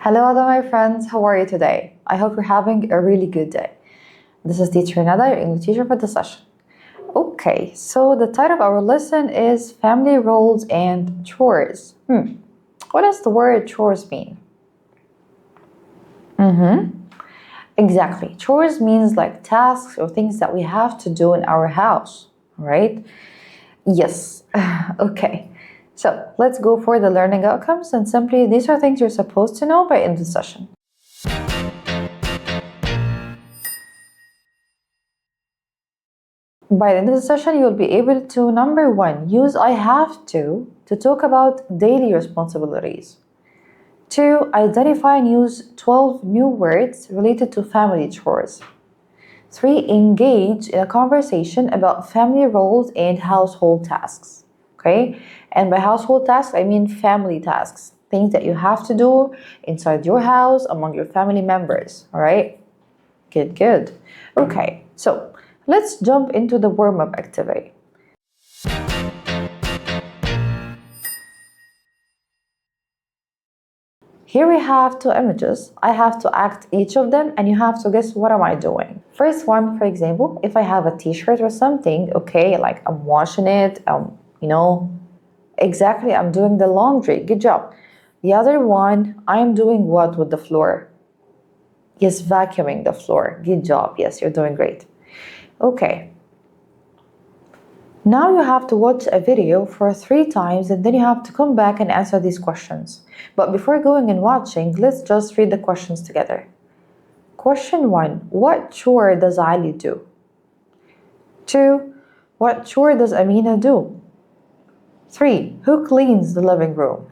Hello there, my friends. How are you today? I hope you're having a really good day. This is teacher Nada, your English teacher for the session. Okay, so the title of our lesson is Family Roles and Chores. What does the word chores mean? Exactly. Chores means like tasks or things that we have to do in our house, right? Yes. Okay. So let's go for the learning outcomes, and simply these are things you're supposed to know by end of the session. By the end of the session, you'll be able to, number one, use I have to talk about daily responsibilities. 2. Identify and use 12 new words related to family chores. 3. Engage in a conversation about family roles and household tasks. Okay? And by household tasks, I mean family tasks. Things that you have to do inside your house among your family members. Alright? Good. Okay, so let's jump into the warm-up activity. Here we have two images. I have to act each of them and you have to guess what am I doing. First one, for example, if I have a t-shirt or something, okay, like I'm washing it, exactly, I'm doing the laundry. Good job. The other one, I'm doing what with the floor? Yes, vacuuming the floor. Good job. Yes, you're doing great. Okay. Now you have to watch a video for 3 times and then you have to come back and answer these questions. But before going and watching, let's just read the questions together. Question 1. What chore does Ali do? 2. What chore does Amina do? 3. Who cleans the living room?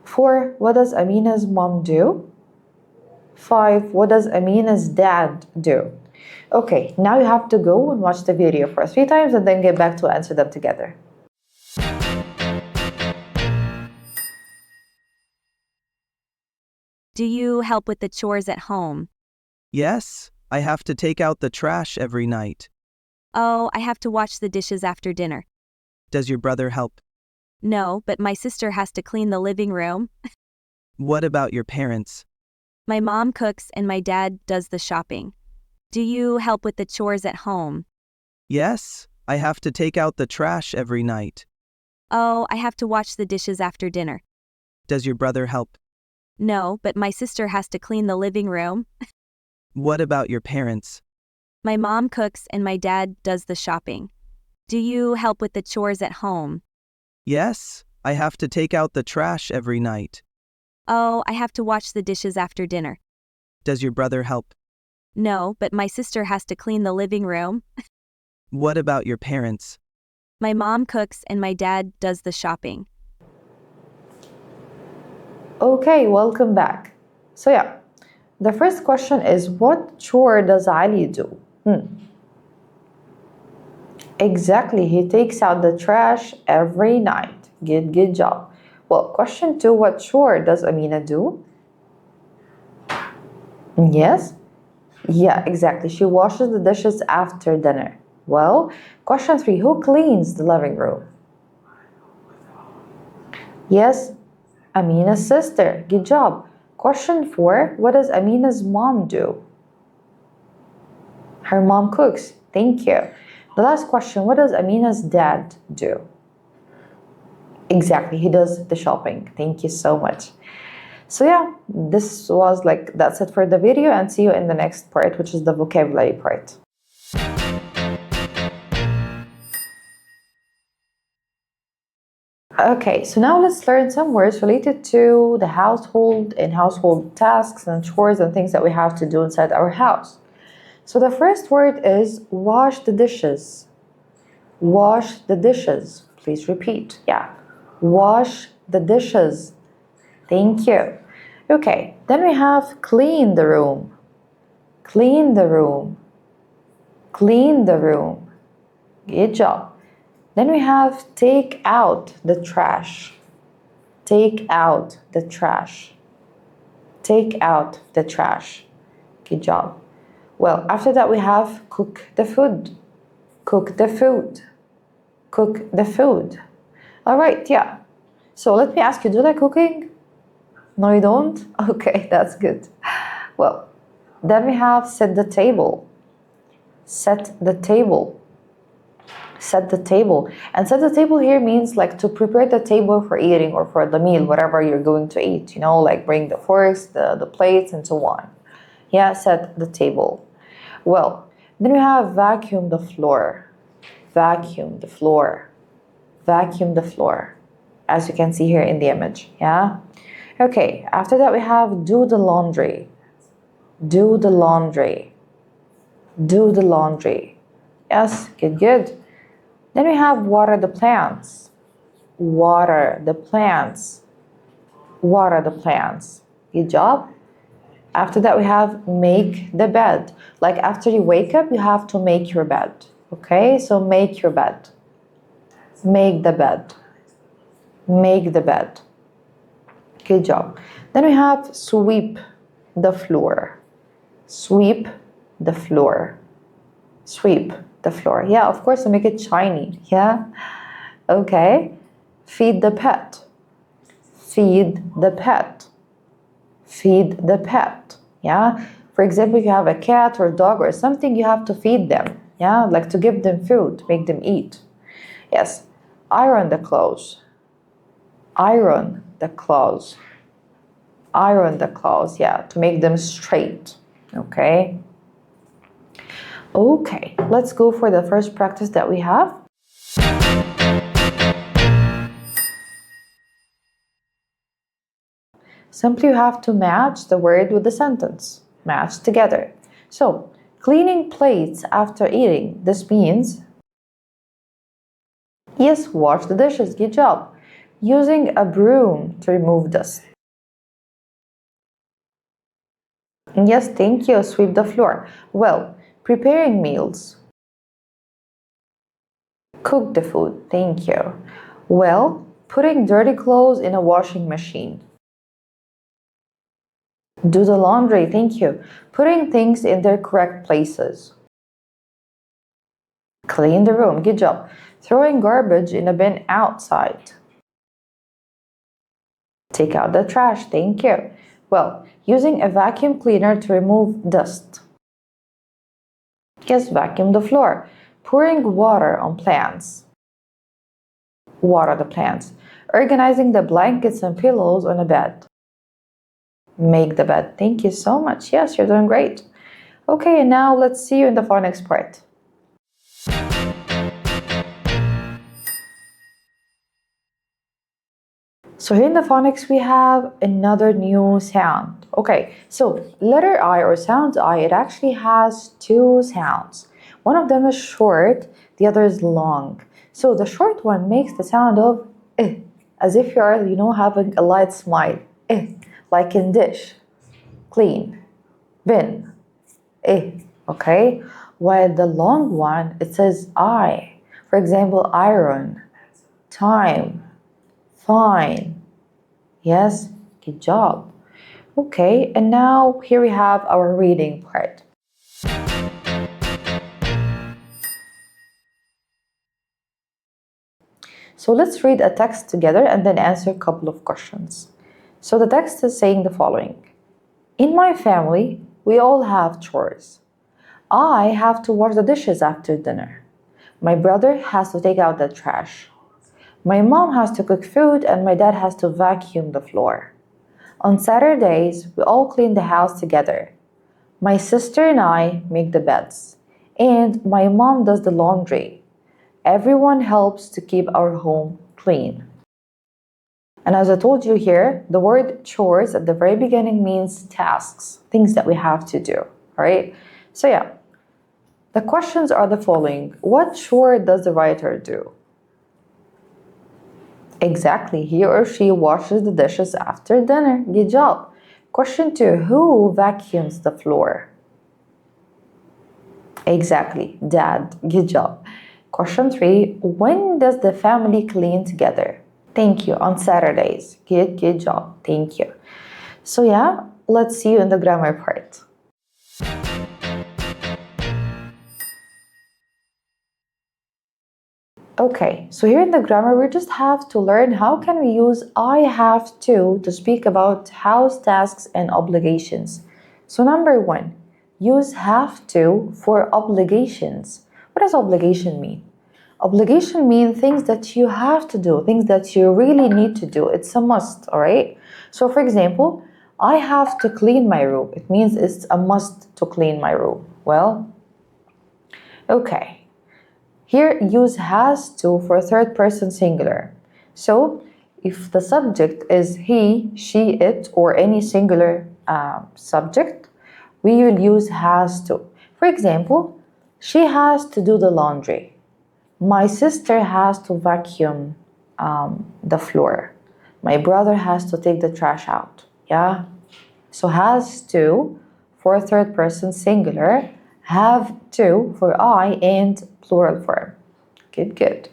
4. What does Amina's mom do? 5. What does Amina's dad do? Okay, now you have to go and watch the video for 3 times and then get back to answer them together. Do you help with the chores at home? Yes, I have to take out the trash every night. Oh, I have to wash the dishes after dinner. Does your brother help? No, but my sister has to clean the living room. What about your parents? My mom cooks and my dad does the shopping. Do you help with the chores at home? Yes, I have to take out the trash every night. Oh, I have to wash the dishes after dinner. Does your brother help? No, but my sister has to clean the living room. What about your parents? My mom cooks and my dad does the shopping. Do you help with the chores at home? Yes, I have to take out the trash every night. Oh, I have to wash the dishes after dinner. Does your brother help? No, but my sister has to clean the living room. What about your parents? My mom cooks and my dad does the shopping. Okay, welcome back. So yeah, the first question is, what chore does Ali do? Exactly, he takes out the trash every night. Good job. Well, question 2, what chore does Amina do? Yes? Yeah, exactly. She washes the dishes after dinner. Well, question 3, who cleans the living room? Yes, Amina's sister. Good job. Question 4, what does Amina's mom do? Her mom cooks. Thank you. The last question, what does Amina's dad do? Exactly, he does the shopping. Thank you so much. So yeah, that's it for the video, and see you in the next part, which is the vocabulary part. Okay, so now let's learn some words related to the household and household tasks and chores and things that we have to do inside our house. So the first word is wash the dishes. Wash the dishes. Please repeat. Yeah. Wash the dishes. Thank you. Okay, then we have clean the room. Clean the room. Clean the room. Good job. Then we have take out the trash. Take out the trash. Take out the trash. Good job. Well, after that we have cook the food. Cook the food. Cook the food. All right, yeah. So let me ask you, do you like cooking? No, you don't? Okay, that's good. Well, then we have set the table. Set the table. Set the table. And set the table here means like to prepare the table for eating or for the meal, whatever you're going to eat, like bring the forks, the plates, and so on. Yeah, set the table. Well, then we have vacuum the floor. Vacuum the floor. Vacuum the floor. As you can see here in the image. Yeah. Okay, after that we have do the laundry. Do the laundry. Do the laundry. Yes, good. Then we have water the plants. Water the plants. Water the plants. Good job. After that we have make the bed. Like after you wake up, you have to make your bed. Okay, so make your bed. Make the bed. Make the bed. Good job. Then we have sweep the floor. Sweep the floor. Sweep the floor. Yeah, of course, to make it shiny. Yeah. Okay. Feed the pet. Feed the pet. Feed the pet. Yeah. For example, if you have a cat or dog or something, you have to feed them. Yeah, like to give them food, make them eat. Yes. Iron the clothes. Iron the clothes. Iron the clothes. Yeah, to make them straight. Okay. Okay, let's go for the first practice that we have. Simply you have to match the word with the sentence. Match together. So, cleaning plates after eating. This means, yes, wash the dishes. Good job. Using a broom to remove dust. Yes, thank you. Sweep the floor. Well, preparing meals. Cook the food. Thank you. Well, putting dirty clothes in a washing machine. Do the laundry. Thank you. Putting things in their correct places. Clean the room. Good job. Throwing garbage in a bin outside. Take out the trash. Thank you. Well, using a vacuum cleaner to remove dust. Yes, vacuum the floor. Pouring water on plants. Water the plants. Organizing the blankets and pillows on a bed. Make the bed. Thank you so much. Yes, you're doing great. Okay, now let's see you in the phonics part. So here in the phonics, we have another new sound. Okay, so letter I or sound I, it actually has two sounds. One of them is short, the other is long. So the short one makes the sound of eh, as if you are, having a light smile. Eh, like in dish, clean, bin, eh, okay? While the long one, it says I. For example, iron, time, fine. Yes, good job. Okay, and now here we have our reading part. So let's read a text together and then answer a couple of questions. So the text is saying the following. In my family, we all have chores. I have to wash the dishes after dinner. My brother has to take out the trash. My mom has to cook food and my dad has to vacuum the floor. On Saturdays, we all clean the house together. My sister and I make the beds, and my mom does the laundry. Everyone helps to keep our home clean. And as I told you here, the word chores at the very beginning means tasks, things that we have to do, right? So yeah, the questions are the following. What chore does the writer do? Exactly, he or she washes the dishes after dinner. Good job. Question 2, who vacuums the floor? Exactly, Dad. Good job. Question 3, when does the family clean together? Thank you, on Saturdays. Good job. Thank you. So yeah, let's see you in the grammar part. Okay, so here in the grammar, we just have to learn how can we use I have to speak about house tasks and obligations. So number one, use have to for obligations. What does obligation mean? Obligation means things that you have to do, things that you really need to do. It's a must, all right? So for example, I have to clean my room. It means it's a must to clean my room. Well, okay. Here, use has to for third person singular. So, if the subject is he, she, it, or any singular subject, we will use has to. For example, she has to do the laundry. My sister has to vacuum the floor. My brother has to take the trash out. Yeah? So, has to for third person singular, have to for I, and plural form. Good, good.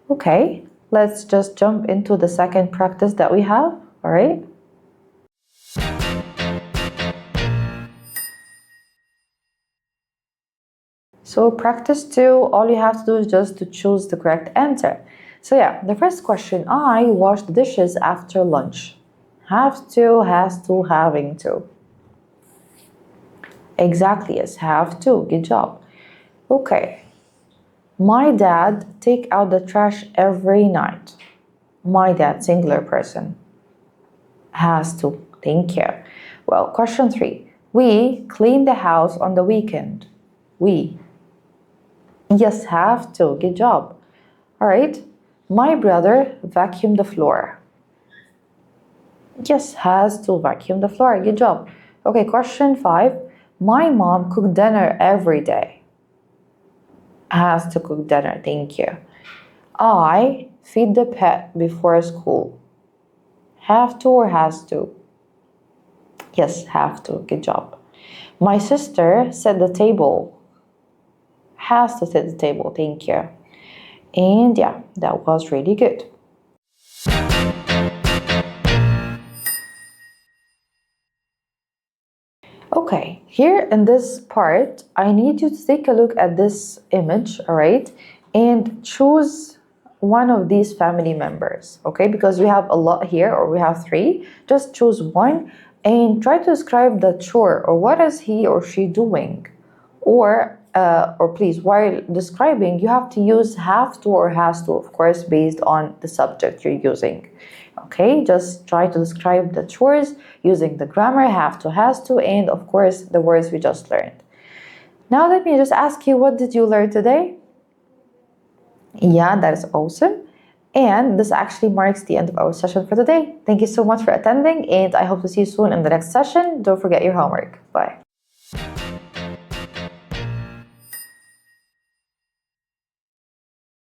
Okay, let's just jump into the second practice that we have, all right? So practice 2, all you have to do is just to choose the correct answer. So yeah, the first question, I wash the dishes after lunch. Have to, has to, having to. Exactly, yes, have to, good job. Okay, my dad take out the trash every night. My dad, singular person. Has to, thank you. Well, question 3. We clean the house on the weekend. We. Yes, have to. Good job. All right. My brother vacuum the floor. Yes, has to vacuum the floor. Good job. Okay, question 5. My mom cook dinner every day. Has to cook dinner. Thank you. I feed the pet before school. Have to or has to? Yes, have to. Good job. My sister set the table. Has to set the table. Thank you. And yeah, that was really good. Okay, here in this part, I need you to take a look at this image, all right, and choose one of these family members, okay, because we have a lot here, or we have 3. Just choose one and try to describe the chore, or what is he or she doing, or please, while describing, you have to use have to or has to, of course, based on the subject you're using. Okay, just try to describe the chores using the grammar have to, has to, and of course the words we just learned. Now let me just ask you, what did you learn today? Yeah, that is awesome. And this actually marks the end of our session for today. Thank you so much for attending, and I hope to see you soon in the next session. Don't forget your homework. Bye.